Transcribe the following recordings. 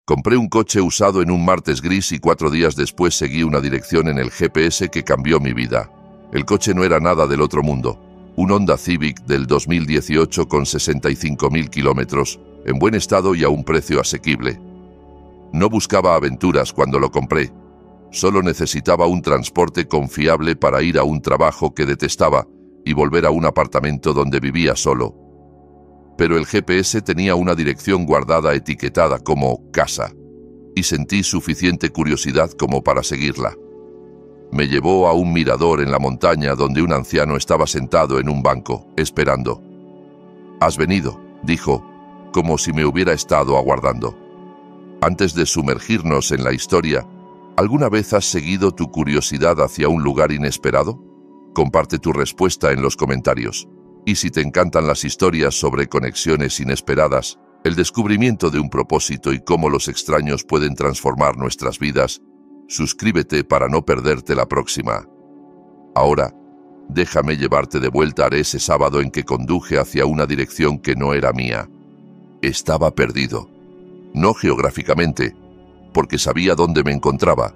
Compré un coche usado en un martes gris y 4 días después seguí una dirección en el GPS que cambió mi vida. El coche no era nada del otro mundo. Un Honda Civic del 2018 con 65.000 kilómetros, en buen estado y a un precio asequible. No buscaba aventuras cuando lo compré. Solo necesitaba un transporte confiable para ir a un trabajo que detestaba y volver a un apartamento donde vivía solo. Pero el GPS tenía una dirección guardada etiquetada como casa, y sentí suficiente curiosidad como para seguirla. Me llevó a un mirador en la montaña donde un anciano estaba sentado en un banco, esperando. «¿Has venido?», dijo, como si me hubiera estado aguardando. Antes de sumergirnos en la historia, ¿alguna vez has seguido tu curiosidad hacia un lugar inesperado? Comparte tu respuesta en los comentarios. Y si te encantan las historias sobre conexiones inesperadas, el descubrimiento de un propósito y cómo los extraños pueden transformar nuestras vidas, suscríbete para no perderte la próxima. Ahora, déjame llevarte de vuelta a ese sábado en que conduje hacia una dirección que no era mía. Estaba perdido. No geográficamente, porque sabía dónde me encontraba.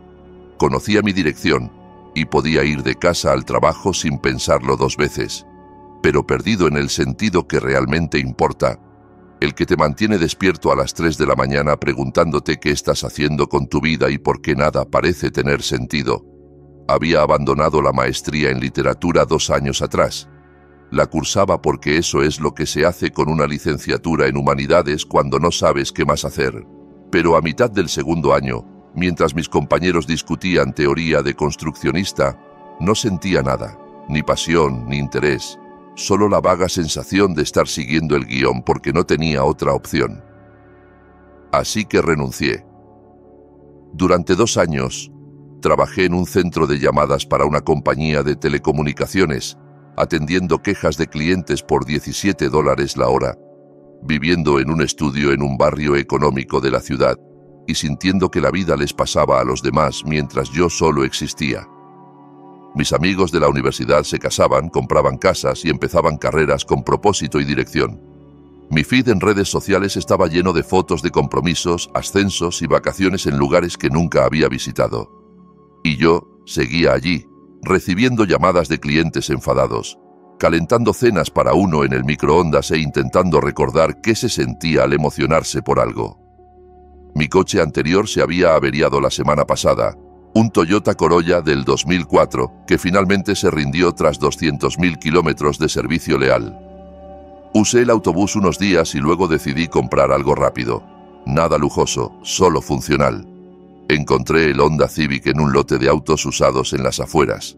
Conocía mi dirección y podía ir de casa al trabajo sin pensarlo 2 veces. Pero perdido en el sentido que realmente importa, el que te mantiene despierto a las 3 de la mañana preguntándote qué estás haciendo con tu vida y por qué nada parece tener sentido. Había abandonado la maestría en literatura 2 años atrás. La cursaba porque eso es lo que se hace con una licenciatura en humanidades cuando no sabes qué más hacer. Pero a mitad del 2º año, mientras mis compañeros discutían teoría de construccionista, no sentía nada, ni pasión, ni interés. Solo la vaga sensación de estar siguiendo el guión porque no tenía otra opción. Así que renuncié. Durante 2 años, trabajé en un centro de llamadas para una compañía de telecomunicaciones, atendiendo quejas de clientes por $17 la hora, viviendo en un estudio en un barrio económico de la ciudad y sintiendo que la vida les pasaba a los demás mientras yo solo existía. Mis amigos de la universidad se casaban, compraban casas y empezaban carreras con propósito y dirección. Mi feed en redes sociales estaba lleno de fotos de compromisos, ascensos y vacaciones en lugares que nunca había visitado. Y yo seguía allí, recibiendo llamadas de clientes enfadados, calentando cenas para uno en el microondas e intentando recordar qué se sentía al emocionarse por algo. Mi coche anterior se había averiado la semana pasada, un Toyota Corolla del 2004, que finalmente se rindió tras 200.000 kilómetros de servicio leal. Usé el autobús unos días y luego decidí comprar algo rápido. Nada lujoso, solo funcional. Encontré el Honda Civic en un lote de autos usados en las afueras.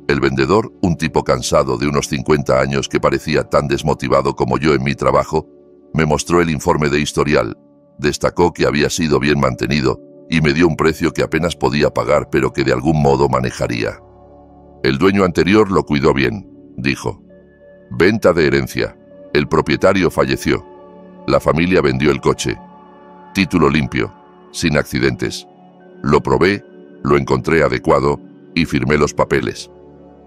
El vendedor, un tipo cansado de unos 50 años que parecía tan desmotivado como yo en mi trabajo, me mostró el informe de historial, destacó que había sido bien mantenido y me dio un precio que apenas podía pagar pero que de algún modo manejaría. El dueño anterior lo cuidó bien, dijo. Venta de herencia. El propietario falleció. La familia vendió el coche. Título limpio, sin accidentes. Lo probé, lo encontré adecuado y firmé los papeles.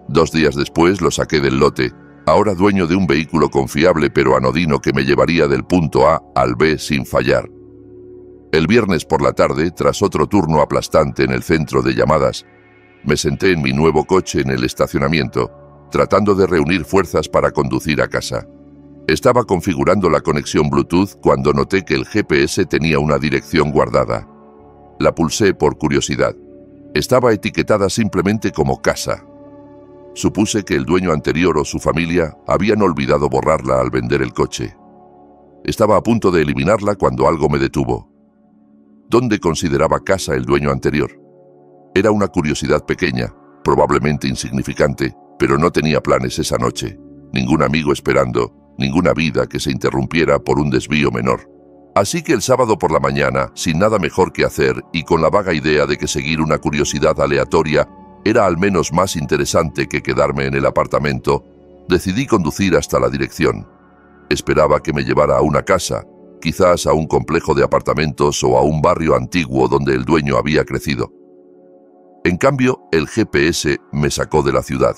2 días después lo saqué del lote, ahora dueño de un vehículo confiable pero anodino que me llevaría del punto A al B sin fallar. El viernes por la tarde, tras otro turno aplastante en el centro de llamadas, me senté en mi nuevo coche en el estacionamiento, tratando de reunir fuerzas para conducir a casa. Estaba configurando la conexión Bluetooth cuando noté que el GPS tenía una dirección guardada. La pulsé por curiosidad. Estaba etiquetada simplemente como casa. Supuse que el dueño anterior o su familia habían olvidado borrarla al vender el coche. Estaba a punto de eliminarla cuando algo me detuvo. ¿Dónde consideraba casa el dueño anterior? Era una curiosidad pequeña, probablemente insignificante, pero no tenía planes esa noche. Ningún amigo esperando, ninguna vida que se interrumpiera por un desvío menor. Así que el sábado por la mañana, sin nada mejor que hacer y con la vaga idea de que seguir una curiosidad aleatoria era al menos más interesante que quedarme en el apartamento, decidí conducir hasta la dirección. Esperaba que me llevara a una casa, quizás a un complejo de apartamentos o a un barrio antiguo donde el dueño había crecido. En cambio, el GPS me sacó de la ciudad.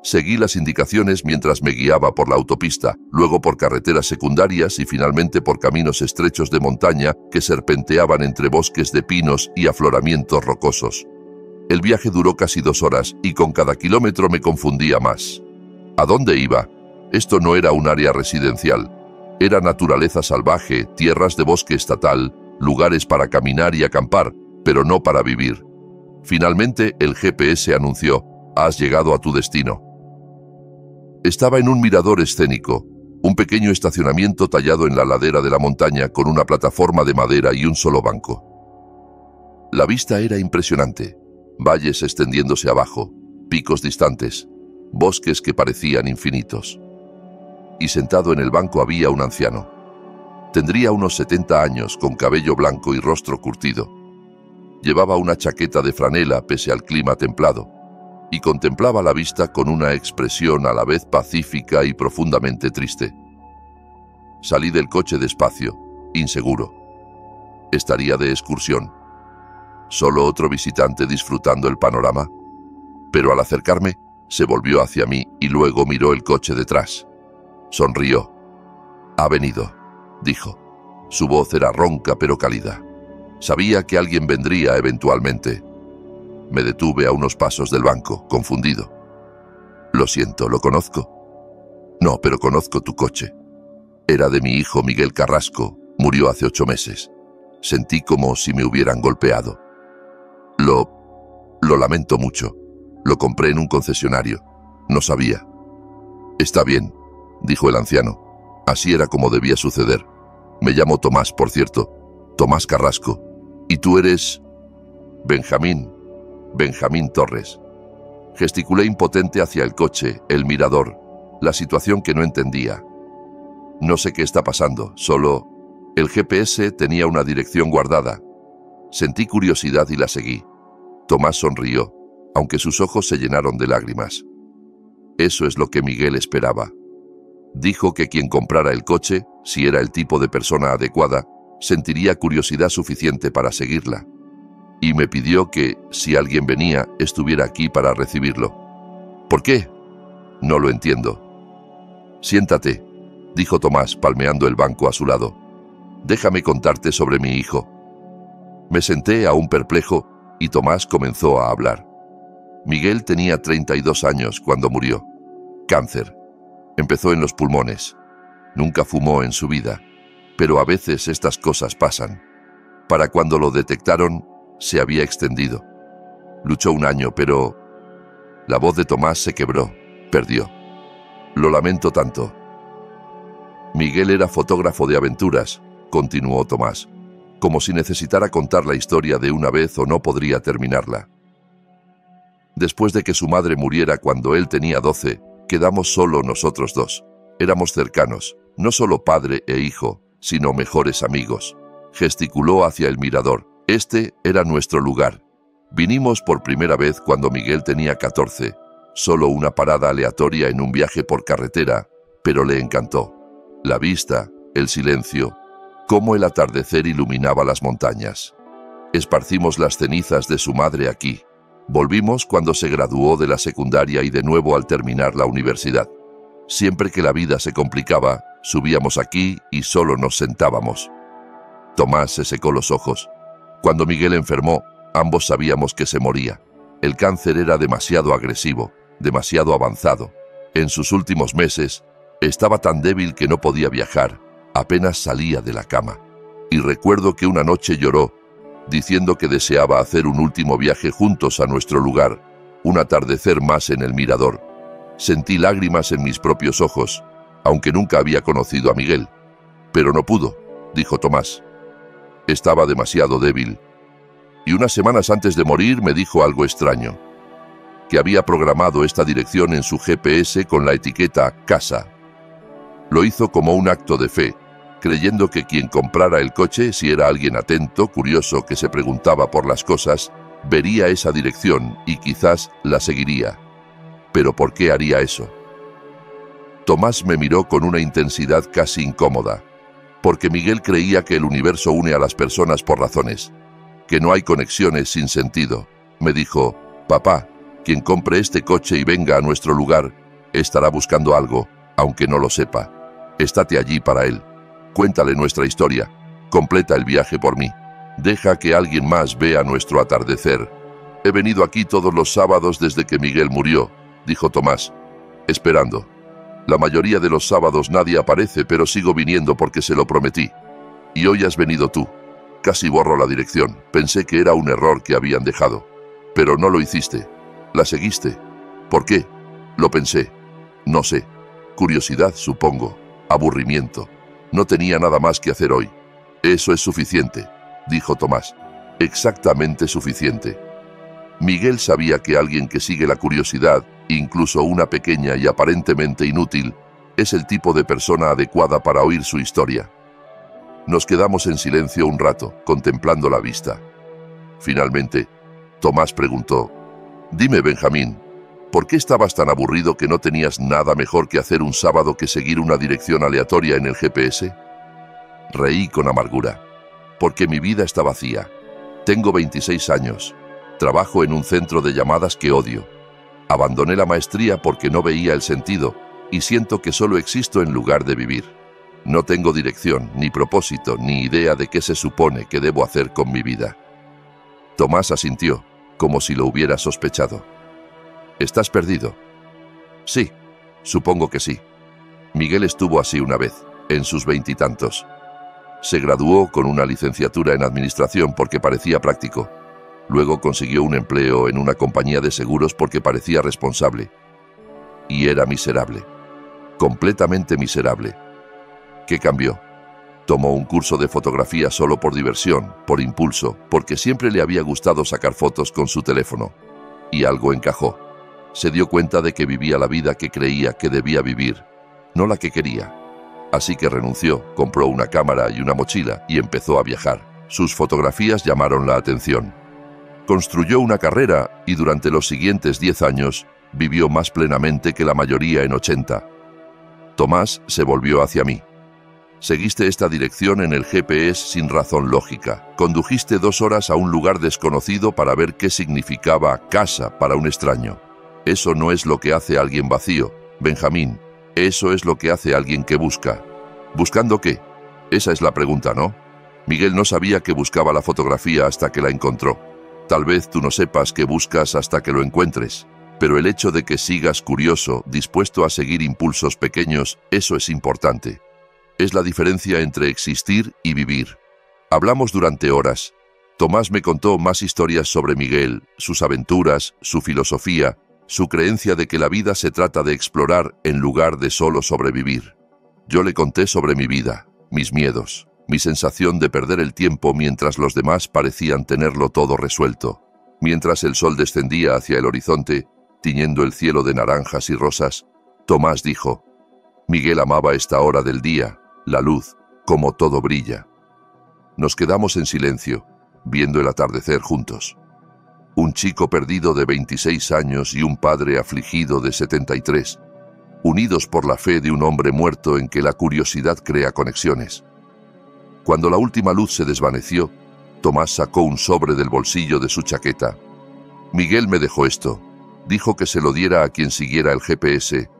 Seguí las indicaciones mientras me guiaba por la autopista, luego por carreteras secundarias y finalmente por caminos estrechos de montaña que serpenteaban entre bosques de pinos y afloramientos rocosos. El viaje duró casi 2 horas y con cada kilómetro me confundía más. ¿A dónde iba? Esto no era un área residencial. Era naturaleza salvaje, tierras de bosque estatal, lugares para caminar y acampar, pero no para vivir. Finalmente, el GPS anunció: has llegado a tu destino. Estaba en un mirador escénico, un pequeño estacionamiento tallado en la ladera de la montaña con una plataforma de madera y un solo banco. La vista era impresionante. Valles extendiéndose abajo, picos distantes, bosques que parecían infinitos. Y sentado en el banco había un anciano. Tendría unos 70 años, con cabello blanco y rostro curtido. Llevaba una chaqueta de franela pese al clima templado, y contemplaba la vista con una expresión a la vez pacífica y profundamente triste. Salí del coche despacio, inseguro. Estaría de excursión. ¿Solo otro visitante disfrutando el panorama? Pero al acercarme, se volvió hacia mí y luego miró el coche detrás. Sonrió. «Ha venido», dijo. Su voz era ronca pero cálida. Sabía que alguien vendría eventualmente. Me detuve a unos pasos del banco, confundido. «Lo siento, ¿lo conozco?» «No, pero conozco tu coche. Era de mi hijo Miguel Carrasco. Murió hace 8 meses. Sentí como si me hubieran golpeado. Lo lamento mucho. Lo compré en un concesionario. No sabía». «Está bien», dijo el anciano. Así era como debía suceder. «Me llamo Tomás, por cierto. Tomás Carrasco. ¿Y tú eres?» Benjamín Torres». Gesticulé impotente hacia el coche, el mirador, la situación que no entendía. No sé qué está pasando, solo... El GPS tenía una dirección guardada. Sentí curiosidad y la seguí. Tomás sonrió, aunque sus ojos se llenaron de lágrimas. Eso es lo que Miguel esperaba. Dijo que quien comprara el coche, si era el tipo de persona adecuada, sentiría curiosidad suficiente para seguirla. Y me pidió que, si alguien venía, estuviera aquí para recibirlo. ¿Por qué? No lo entiendo. «Siéntate», dijo Tomás, palmeando el banco a su lado. «Déjame contarte sobre mi hijo». Me senté aún perplejo y Tomás comenzó a hablar. Miguel tenía 32 años cuando murió. Cáncer. Empezó en los pulmones. Nunca fumó en su vida, pero a veces estas cosas pasan. Para cuando lo detectaron, se había extendido. Luchó 1 año, pero... La voz de Tomás se quebró. Perdió. «Lo lamento tanto». «Miguel era fotógrafo de aventuras», continuó Tomás, como si necesitara contar la historia de una vez o no podría terminarla. «Después de que su madre muriera cuando él tenía 12, quedamos solo nosotros 2. Éramos cercanos, no solo padre e hijo, sino mejores amigos». Gesticuló hacia el mirador. «Este era nuestro lugar. Vinimos por primera vez cuando Miguel tenía 14, solo una parada aleatoria en un viaje por carretera, pero le encantó. La vista, el silencio, cómo el atardecer iluminaba las montañas. Esparcimos las cenizas de su madre aquí. Volvimos cuando se graduó de la secundaria y de nuevo al terminar la universidad. Siempre que la vida se complicaba, subíamos aquí y solo nos sentábamos». Tomás se secó los ojos. Cuando Miguel enfermó, ambos sabíamos que se moría. El cáncer era demasiado agresivo, demasiado avanzado. En sus últimos meses, estaba tan débil que no podía viajar, apenas salía de la cama. Y recuerdo que una noche lloró, diciendo que deseaba hacer un último viaje juntos a nuestro lugar, un atardecer más en el mirador. Sentí lágrimas en mis propios ojos, aunque nunca había conocido a Miguel. «Pero no pudo», dijo Tomás. «Estaba demasiado débil. Y unas semanas antes de morir me dijo algo extraño, que había programado esta dirección en su GPS con la etiqueta casa. Lo hizo como un acto de fe, creyendo que quien comprara el coche, si era alguien atento, curioso, que se preguntaba por las cosas, vería esa dirección y quizás la seguiría. Pero ¿por qué haría eso?». Tomás me miró con una intensidad casi incómoda. «Porque Miguel creía que el universo une a las personas por razones, que no hay conexiones sin sentido», me dijo. «Papá, Quien compre este coche y venga a nuestro lugar, estará buscando algo, aunque no lo sepa. Estate allí para él. Cuéntale nuestra historia. Completa el viaje por mí. Deja que alguien más vea nuestro atardecer. He venido aquí todos los sábados desde que Miguel murió, dijo Tomás, esperando. La mayoría de los sábados nadie aparece, pero sigo viniendo porque se lo prometí. Y hoy has venido tú. Casi borro la dirección. Pensé que era un error que habían dejado. Pero no lo hiciste. La seguiste. ¿Por qué? Lo pensé. No sé. Curiosidad, supongo. Aburrimiento. No tenía nada más que hacer hoy. Eso es suficiente, dijo Tomás. Exactamente suficiente. Miguel sabía que alguien que sigue la curiosidad, incluso una pequeña y aparentemente inútil, es el tipo de persona adecuada para oír su historia. Nos quedamos en silencio un rato, contemplando la vista. Finalmente, Tomás preguntó, «Dime, Benjamín, ¿por qué estabas tan aburrido que no tenías nada mejor que hacer un sábado que seguir una dirección aleatoria en el GPS?» Reí con amargura. «Porque mi vida está vacía. Tengo 26 años. Trabajo en un centro de llamadas que odio. Abandoné la maestría porque no veía el sentido y siento que solo existo en lugar de vivir. No tengo dirección, ni propósito, ni idea de qué se supone que debo hacer con mi vida». Tomás asintió, como si lo hubiera sospechado. «¿Estás perdido?» «Sí, supongo que sí». Miguel estuvo así una vez, en sus 20 y tantos. Se graduó con una licenciatura en administración porque parecía práctico. Luego consiguió un empleo en una compañía de seguros porque parecía responsable. Y era miserable. Completamente miserable. ¿Qué cambió? Tomó un curso de fotografía solo por diversión, por impulso, porque siempre le había gustado sacar fotos con su teléfono. Y algo encajó. Se dio cuenta de que vivía la vida que creía que debía vivir, no la que quería. Así que renunció, compró una cámara y una mochila y empezó a viajar. Sus fotografías llamaron la atención. Construyó una carrera y durante los siguientes 10 años vivió más plenamente que la mayoría en 80. Tomás se volvió hacia mí. Seguiste esta dirección en el GPS sin razón lógica. Condujiste 2 horas a un lugar desconocido para ver qué significaba casa para un extraño. Eso no es lo que hace a alguien vacío, Benjamín. Eso es lo que hace a alguien que busca. ¿Buscando qué? Esa es la pregunta, ¿no? Miguel no sabía que buscaba la fotografía hasta que la encontró. Tal vez tú no sepas qué buscas hasta que lo encuentres, pero el hecho de que sigas curioso, dispuesto a seguir impulsos pequeños, eso es importante. Es la diferencia entre existir y vivir. Hablamos durante horas. Tomás me contó más historias sobre Miguel, sus aventuras, su filosofía, su creencia de que la vida se trata de explorar en lugar de solo sobrevivir. Yo le conté sobre mi vida, mis miedos, mi sensación de perder el tiempo mientras los demás parecían tenerlo todo resuelto. Mientras el sol descendía hacia el horizonte, tiñendo el cielo de naranjas y rosas, Tomás dijo, «Miguel amaba esta hora del día, la luz, como todo brilla». Nos quedamos en silencio, viendo el atardecer juntos. Un chico perdido de 26 años y un padre afligido de 73, unidos por la fe de un hombre muerto en que la curiosidad crea conexiones. Cuando la última luz se desvaneció, Tomás sacó un sobre del bolsillo de su chaqueta. «Miguel me dejó esto. Dijo que se lo diera a quien siguiera el GPS.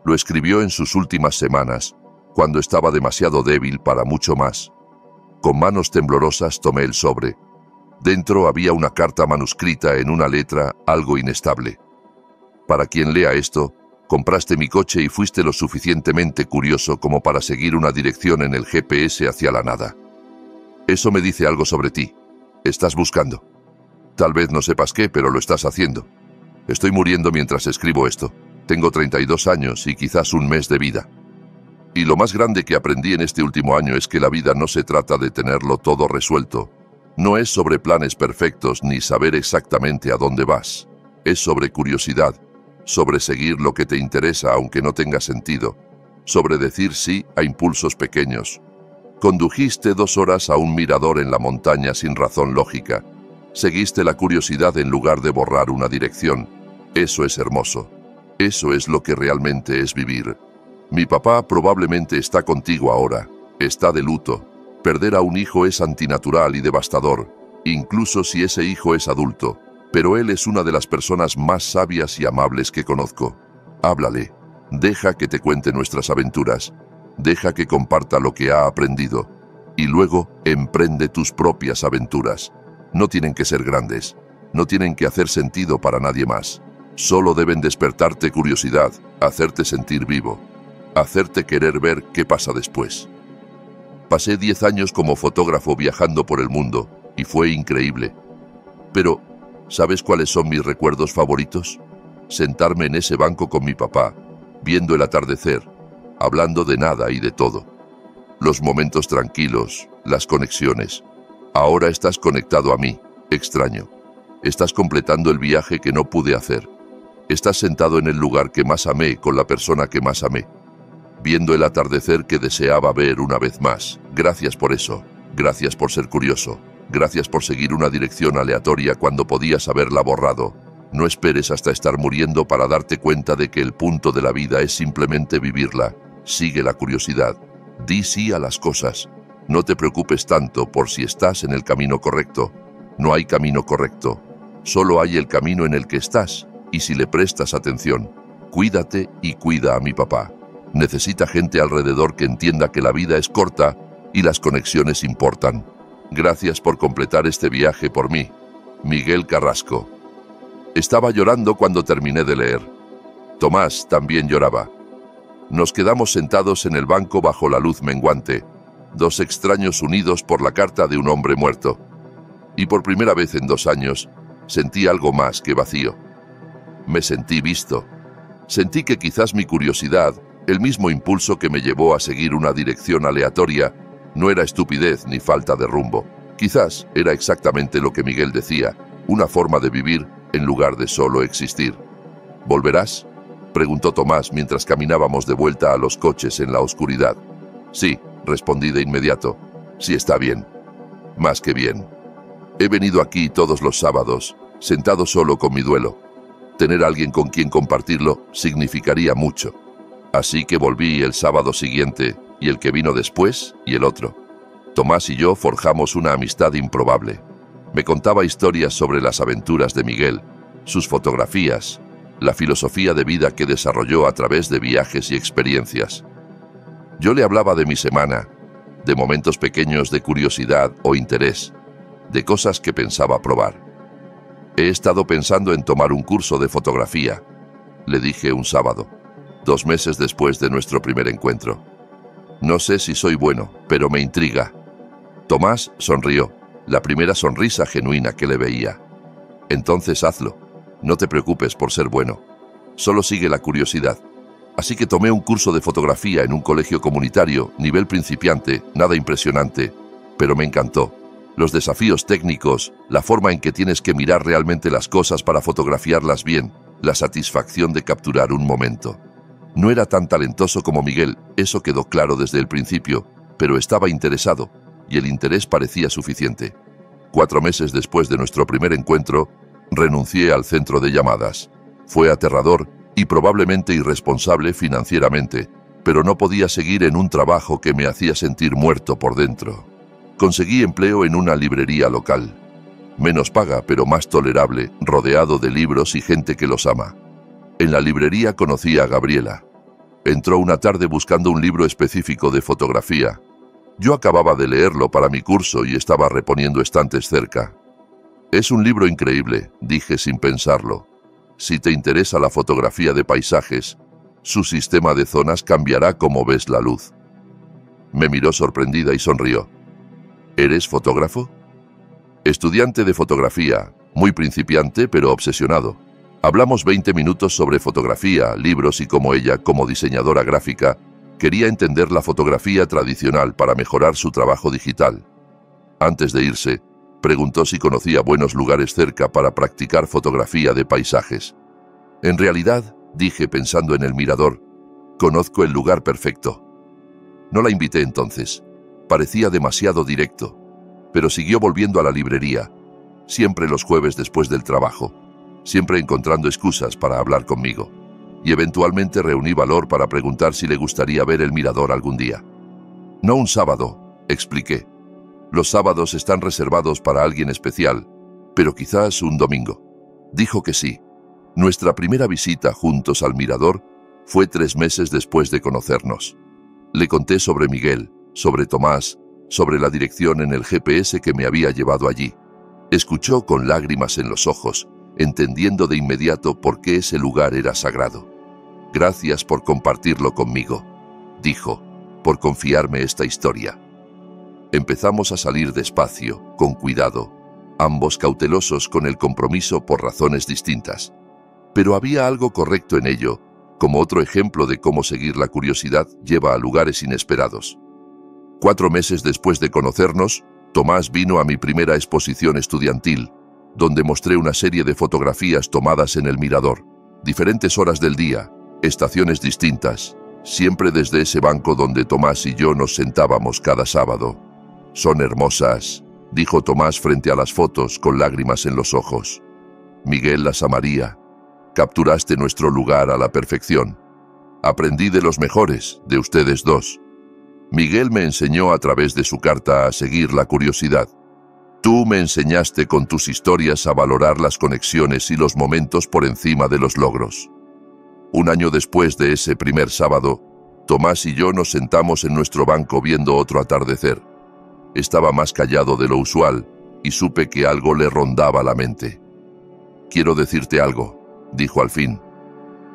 Lo escribió en sus últimas semanas, cuando estaba demasiado débil para mucho más». Con manos temblorosas tomé el sobre. Dentro había una carta manuscrita en una letra algo inestable. «Para quien lea esto, compraste mi coche y fuiste lo suficientemente curioso como para seguir una dirección en el GPS hacia la nada. Eso me dice algo sobre ti. Estás buscando. Tal vez no sepas qué, pero lo estás haciendo. Estoy muriendo mientras escribo esto. Tengo 32 años y quizás un mes de vida. Y lo más grande que aprendí en este último año es que la vida no se trata de tenerlo todo resuelto. No es sobre planes perfectos ni saber exactamente a dónde vas. Es sobre curiosidad, sobre seguir lo que te interesa aunque no tenga sentido, sobre decir sí a impulsos pequeños. Condujiste 2 horas a un mirador en la montaña sin razón lógica. Seguiste la curiosidad en lugar de borrar una dirección. Eso es hermoso. Eso es lo que realmente es vivir. Mi papá probablemente está contigo ahora. Está de luto. Perder a un hijo es antinatural y devastador, incluso si ese hijo es adulto. Pero él es una de las personas más sabias y amables que conozco. Háblale. Deja que te cuente nuestras aventuras. Deja que comparta lo que ha aprendido. Y luego, emprende tus propias aventuras. No tienen que ser grandes. No tienen que hacer sentido para nadie más. Solo deben despertarte curiosidad, hacerte sentir vivo, hacerte querer ver qué pasa después. Pasé 10 años como fotógrafo viajando por el mundo y fue increíble. Pero, ¿sabes cuáles son mis recuerdos favoritos? Sentarme en ese banco con mi papá, viendo el atardecer, hablando de nada y de todo. Los momentos tranquilos, las conexiones. Ahora estás conectado a mí, extraño. Estás completando el viaje que no pude hacer. Estás sentado en el lugar que más amé con la persona que más amé, viendo el atardecer que deseaba ver una vez más. Gracias por eso. Gracias por ser curioso. Gracias por seguir una dirección aleatoria cuando podías haberla borrado. No esperes hasta estar muriendo para darte cuenta de que el punto de la vida es simplemente vivirla. Sigue la curiosidad. Di sí a las cosas. No te preocupes tanto por si estás en el camino correcto. No hay camino correcto. Solo hay el camino en el que estás. Y si le prestas atención, cuídate y cuida a mi papá. Necesita gente alrededor que entienda que la vida es corta y las conexiones importan. Gracias por completar este viaje por mí. Miguel Carrasco. Estaba llorando cuando terminé de leer. Tomás también lloraba. Nos quedamos sentados en el banco bajo la luz menguante, dos extraños unidos por la carta de un hombre muerto. Y por primera vez en 2 años, sentí algo más que vacío. Me sentí visto. Sentí que quizás mi curiosidad, el mismo impulso que me llevó a seguir una dirección aleatoria, no era estupidez ni falta de rumbo. Quizás era exactamente lo que Miguel decía, una forma de vivir en lugar de solo existir. ¿Volverás?, preguntó Tomás mientras caminábamos de vuelta a los coches en la oscuridad. Sí, respondí de inmediato. Sí, está bien. Más que bien. He venido aquí todos los sábados, sentado solo con mi duelo. Tener a alguien con quien compartirlo significaría mucho. Así que volví el sábado siguiente, y el que vino después, y el otro. Tomás y yo forjamos una amistad improbable. Me contaba historias sobre las aventuras de Miguel, sus fotografías, la filosofía de vida que desarrolló a través de viajes y experiencias. Yo le hablaba de mi semana, de momentos pequeños de curiosidad o interés, de cosas que pensaba probar. He estado pensando en tomar un curso de fotografía, le dije un sábado, 2 meses después de nuestro primer encuentro. No sé si soy bueno, pero me intriga. Tomás sonrió, la primera sonrisa genuina que le veía. Entonces hazlo. No te preocupes por ser bueno. Solo sigue la curiosidad. Así que tomé un curso de fotografía en un colegio comunitario, nivel principiante, nada impresionante, pero me encantó. Los desafíos técnicos, la forma en que tienes que mirar realmente las cosas para fotografiarlas bien, la satisfacción de capturar un momento. No era tan talentoso como Miguel, eso quedó claro desde el principio, pero estaba interesado, y el interés parecía suficiente. 4 meses después de nuestro primer encuentro, renuncié al centro de llamadas. Fue aterrador y probablemente irresponsable financieramente, pero no podía seguir en un trabajo que me hacía sentir muerto por dentro. Conseguí empleo en una librería local. Menos paga, pero más tolerable, rodeado de libros y gente que los ama. En la librería conocí a Gabriela. Entró una tarde buscando un libro específico de fotografía. Yo acababa de leerlo para mi curso y estaba reponiendo estantes cerca. Es un libro increíble, dije sin pensarlo. Si te interesa la fotografía de paisajes, su sistema de zonas cambiará como ves la luz. Me miró sorprendida y sonrió. ¿Eres fotógrafo? Estudiante de fotografía, muy principiante pero obsesionado. Hablamos 20 minutos sobre fotografía, libros y cómo ella, como diseñadora gráfica, quería entender la fotografía tradicional para mejorar su trabajo digital. Antes de irse, preguntó si conocía buenos lugares cerca para practicar fotografía de paisajes. En realidad, dije pensando en el mirador, conozco el lugar perfecto. No la invité entonces. Parecía demasiado directo, pero siguió volviendo a la librería, siempre los jueves después del trabajo, siempre encontrando excusas para hablar conmigo, y eventualmente reuní valor para preguntar si le gustaría ver el mirador algún día. No un sábado, expliqué. Los sábados están reservados para alguien especial, pero quizás un domingo. Dijo que sí. Nuestra primera visita juntos al mirador fue 3 meses después de conocernos. Le conté sobre Miguel, sobre Tomás, sobre la dirección en el GPS que me había llevado allí. Escuchó con lágrimas en los ojos, entendiendo de inmediato por qué ese lugar era sagrado. Gracias por compartirlo conmigo, dijo, por confiarme esta historia. Empezamos a salir despacio, con cuidado, ambos cautelosos con el compromiso por razones distintas. Pero había algo correcto en ello, como otro ejemplo de cómo seguir la curiosidad lleva a lugares inesperados. 4 meses después de conocernos, Tomás vino a mi primera exposición estudiantil, donde mostré una serie de fotografías tomadas en el mirador, diferentes horas del día, estaciones distintas, siempre desde ese banco donde Tomás y yo nos sentábamos cada sábado. «Son hermosas», dijo Tomás frente a las fotos con lágrimas en los ojos. «Miguel las amaría. Capturaste nuestro lugar a la perfección. Aprendí de los mejores, de ustedes dos. Miguel me enseñó a través de su carta a seguir la curiosidad. Tú me enseñaste con tus historias a valorar las conexiones y los momentos por encima de los logros». 1 año después de ese primer sábado, Tomás y yo nos sentamos en nuestro banco viendo otro atardecer. Estaba más callado de lo usual y supe que algo le rondaba la mente. «Quiero decirte algo», dijo al fin.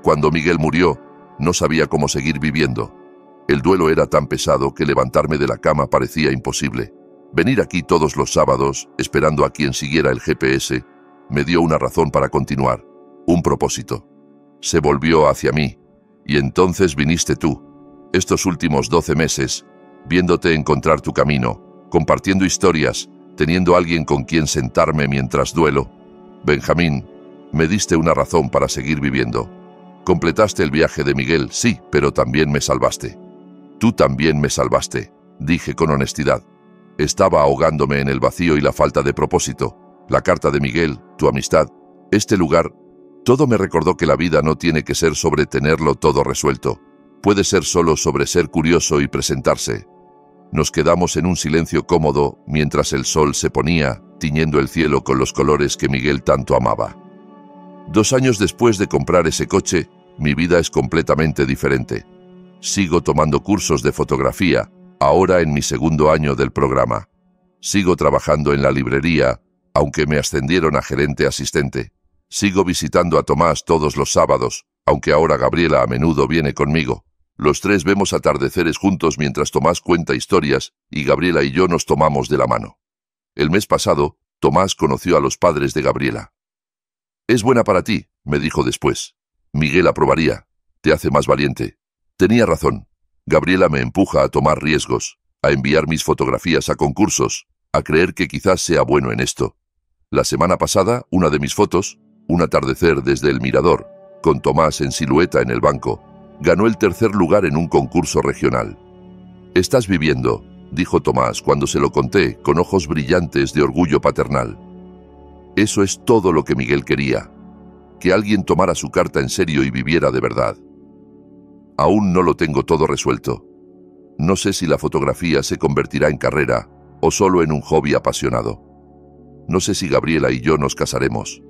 «Cuando Miguel murió, no sabía cómo seguir viviendo. El duelo era tan pesado que levantarme de la cama parecía imposible. Venir aquí todos los sábados, esperando a quien siguiera el GPS, me dio una razón para continuar, un propósito. Se volvió hacia mí, y entonces viniste tú, estos últimos 12 meses, viéndote encontrar tu camino, compartiendo historias, teniendo alguien con quien sentarme mientras duelo. Benjamín, me diste una razón para seguir viviendo. Completaste el viaje de Miguel, sí, pero también me salvaste. Tú también me salvaste», dije con honestidad. Estaba ahogándome en el vacío y la falta de propósito. La carta de Miguel, tu amistad, este lugar, todo me recordó que la vida no tiene que ser sobre tenerlo todo resuelto. Puede ser solo sobre ser curioso y presentarse. Nos quedamos en un silencio cómodo mientras el sol se ponía, tiñendo el cielo con los colores que Miguel tanto amaba. 2 años después de comprar ese coche, mi vida es completamente diferente. Sigo tomando cursos de fotografía, ahora en mi 2.º año del programa. Sigo trabajando en la librería, aunque me ascendieron a gerente asistente. Sigo visitando a Tomás todos los sábados, aunque ahora Gabriela a menudo viene conmigo. Los 3 vemos atardeceres juntos mientras Tomás cuenta historias y Gabriela y yo nos tomamos de la mano. El mes pasado, Tomás conoció a los padres de Gabriela. «Es buena para ti», me dijo después. «Miguel aprobaría. Te hace más valiente». Tenía razón. Gabriela me empuja a tomar riesgos, a enviar mis fotografías a concursos, a creer que quizás sea bueno en esto. La semana pasada, una de mis fotos, un atardecer desde el mirador, con Tomás en silueta en el banco, ganó el 3er lugar en un concurso regional. «Estás viviendo», dijo Tomás cuando se lo conté, con ojos brillantes de orgullo paternal. Eso es todo lo que Miguel quería, que alguien tomara su carta en serio y viviera de verdad. Aún no lo tengo todo resuelto. No sé si la fotografía se convertirá en carrera o solo en un hobby apasionado. No sé si Gabriela y yo nos casaremos.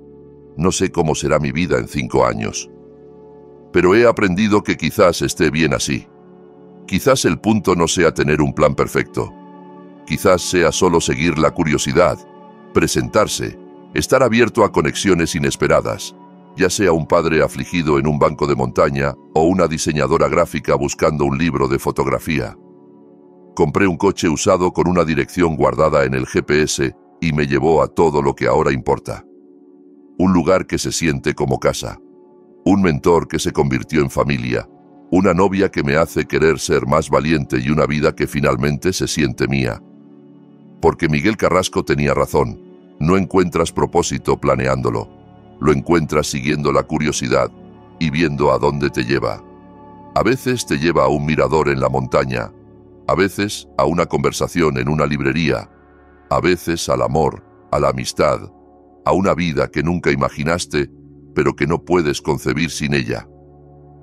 No sé cómo será mi vida en 5 años. Pero he aprendido que quizás esté bien así. Quizás el punto no sea tener un plan perfecto. Quizás sea solo seguir la curiosidad, presentarse, estar abierto a conexiones inesperadas, ya sea un padre afligido en un banco de montaña o una diseñadora gráfica buscando un libro de fotografía. Compré un coche usado con una dirección guardada en el GPS y me llevó a todo lo que ahora importa. Un lugar que se siente como casa. Un mentor que se convirtió en familia. Una novia que me hace querer ser más valiente y una vida que finalmente se siente mía. Porque Miguel Carrasco tenía razón. No encuentras propósito planeándolo. Lo encuentras siguiendo la curiosidad y viendo a dónde te lleva. A veces te lleva a un mirador en la montaña. A veces a una conversación en una librería. A veces al amor, a la amistad, a una vida que nunca imaginaste, pero que no puedes concebir sin ella.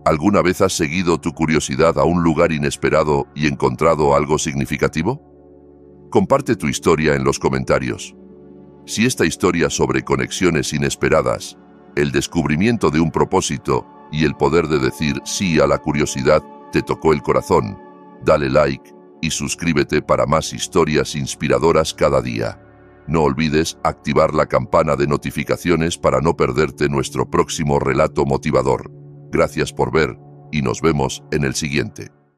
¿Alguna vez has seguido tu curiosidad a un lugar inesperado y encontrado algo significativo? Comparte tu historia en los comentarios. Si esta historia sobre conexiones inesperadas el descubrimiento de un propósito y el poder de decir sí a la curiosidad te tocó el corazón. Dale like y suscríbete para más historias inspiradoras cada día. No olvides activar la campana de notificaciones para no perderte nuestro próximo relato motivador. Gracias por ver y nos vemos en el siguiente.